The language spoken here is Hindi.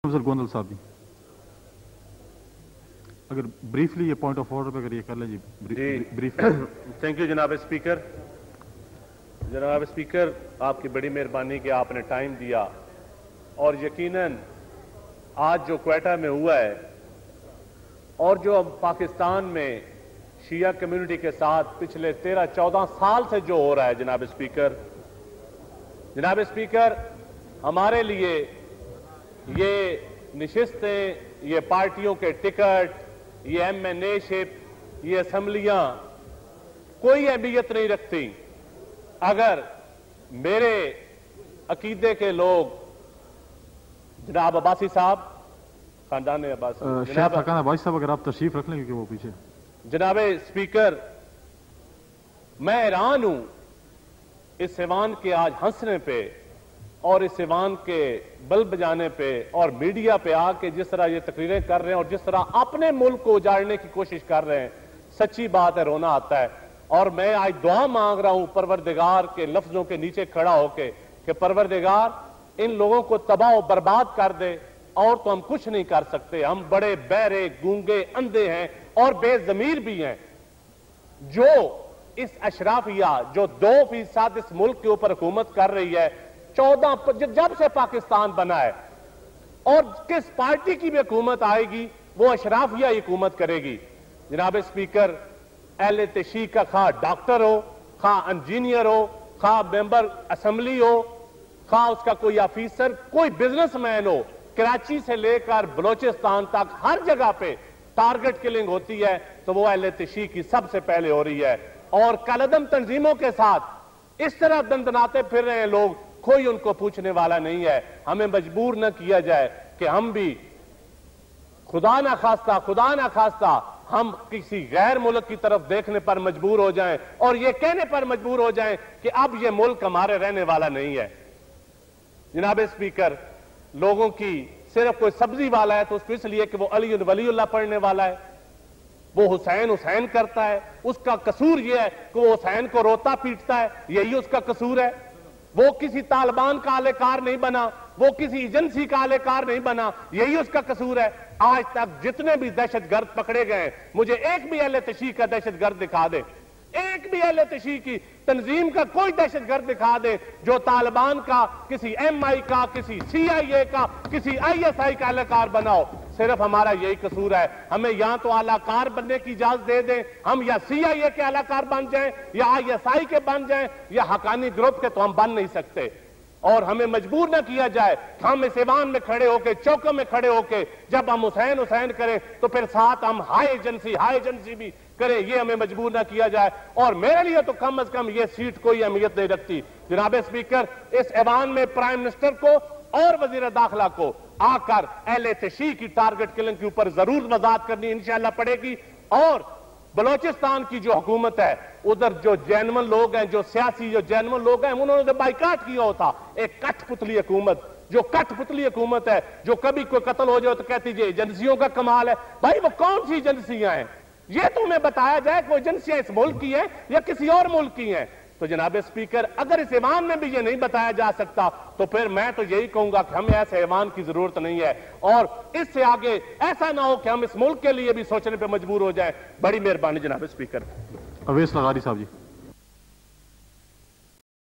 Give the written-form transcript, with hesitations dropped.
गोंदल साहब जी, अगर ब्रीफली ये पॉइंट ऑफ ऑर्डर पे अगर ये कर लें जी, ब्रीफ। थैंक यू जनाब स्पीकर। जनाब स्पीकर, आपकी बड़ी मेहरबानी कि आपने टाइम दिया और यकीनन आज जो क्वेटा में हुआ है और जो अब पाकिस्तान में शिया कम्युनिटी के साथ पिछले 13-14 साल से जो हो रहा है जनाब स्पीकर, हमारे लिए ये निशिस्तें, ये पार्टियों के टिकट, ये MNA शिप, ये असम्बलियां कोई अहमियत नहीं रखती अगर मेरे अकीदे के लोग, जनाब अब्बासी साहब, खानदान अब्बासी, शायद हकान अब्बासी साहब, अगर आप तशरीफ रख लें क्योंकि वो पीछे। जनाब स्पीकर, मैं हैरान हूं इस ऐवान के आज हंसने पे और इस ऐवान के बल बजाने पे और मीडिया पे आके जिस तरह ये तकरीरें कर रहे हैं और जिस तरह अपने मुल्क को उजाड़ने की कोशिश कर रहे हैं, सच्ची बात है, रोना आता है। और मैं आज दुआ मांग रहा हूं परवरदिगार के लफ्जों के नीचे खड़ा होके कि परवरदिगार इन लोगों को तबाह और बर्बाद कर दे, और तो हम कुछ नहीं कर सकते। हम बड़े बहरे, गूंगे, अंधे हैं और बेजमीर भी हैं। जो इस अशराफिया जो 2% इस मुल्क के ऊपर हुकूमत कर रही है 14 जब से पाकिस्तान बना है, और किस पार्टी की भी हुकूमत आएगी वो अशराफिया हुकूमत करेगी। जनाब स्पीकर, अहले तशी का खा डॉक्टर हो, खा इंजीनियर हो, खा मेंबर असम्बली हो, खा उसका कोई ऑफिसर, कोई बिजनेसमैन हो, कराची से लेकर बलोचिस्तान तक हर जगह पे टारगेट किलिंग होती है तो वो अहले तशी की सबसे पहले हो रही है। और कलदम तंजीमों के साथ इस तरह दंदनाते फिर रहे हैं लोग, कोई उनको पूछने वाला नहीं है। हमें मजबूर न किया जाए कि हम भी खुदा ना खास्ता हम किसी गैर मुल्क की तरफ देखने पर मजबूर हो जाएं और ये कहने पर मजबूर हो जाएं कि अब ये मुल्क हमारे रहने वाला नहीं है। जनाब स्पीकर, लोगों की सिर्फ कोई सब्जी वाला है तो उसको इसलिए कि वो अली वलीउल्लाह पढ़ने वाला है, वो हुसैन करता है, उसका कसूर यह है कि वो हुसैन को रोता पीटता है, यही उसका कसूर है। वो किसी तालिबान का आलेकार नहीं बना, वो किसी एजेंसी का आलेकार नहीं बना, यही उसका कसूर है। आज तक जितने भी दहशतगर्द पकड़े गए, मुझे एक भी अहले तशी का दहशतगर्द दिखा दे, एक भी अहले तशी की तंजीम का कोई दहशतगर्द दिखा दे जो तालिबान का, किसी MI का, किसी CIA का, किसी ISI का आलाकार बनाओ। सिर्फ हमारा यही कसूर है। हमें या तो आलाकार बनने की इजाजत दे दें, हम या CIA के आलाकार बन जाएं या ISI के बन जाएं या हकानी ग्रुप के, तो हम बन नहीं सकते। और हमें मजबूर ना किया जाए कि हम इस ऐवान में खड़े होके, चौकों में खड़े होके जब हम हुसैन करें तो फिर साथ हम हाई एजेंसी भी करें, ये हमें मजबूर ना किया जाए। और मेरे लिए तो कम से कम ये सीट कोई अहमियत नहीं रखती। जनाब स्पीकर, इस ऐवान में प्राइम मिनिस्टर को और वजीर दाखिला को आकर अहले तशी की टारगेट किलिंग के ऊपर जरूर वजाहत करनी इंशाअल्लाह पड़ेगी। और बलोचिस्तान की जो हुकूमत है, उधर जो जैनवन लोग हैं, जो सियासी जो जैनवन लोग हैं, उन्होंने तो बाइकाट किया होता। एक कठपुतली हुकूमत, जो कठपुतली हुकूमत है, जो कभी कोई कत्ल हो जाए तो कहती है एजेंसियों का कमाल है। भाई वो कौन सी एजेंसियां हैं? ये तुम्हें बताया जाए कि एजेंसियां इस मुल्क की हैं या किसी और मुल्क की हैं। तो जनाब स्पीकर, अगर इस ऐवान में भी ये नहीं बताया जा सकता तो फिर मैं तो यही कहूंगा कि हमें ऐसे ऐवान की जरूरत नहीं है। और इससे आगे ऐसा ना हो कि हम इस मुल्क के लिए भी सोचने पर मजबूर हो जाए। बड़ी मेहरबानी जनाब स्पीकर। अवैस लगारी साहब जी।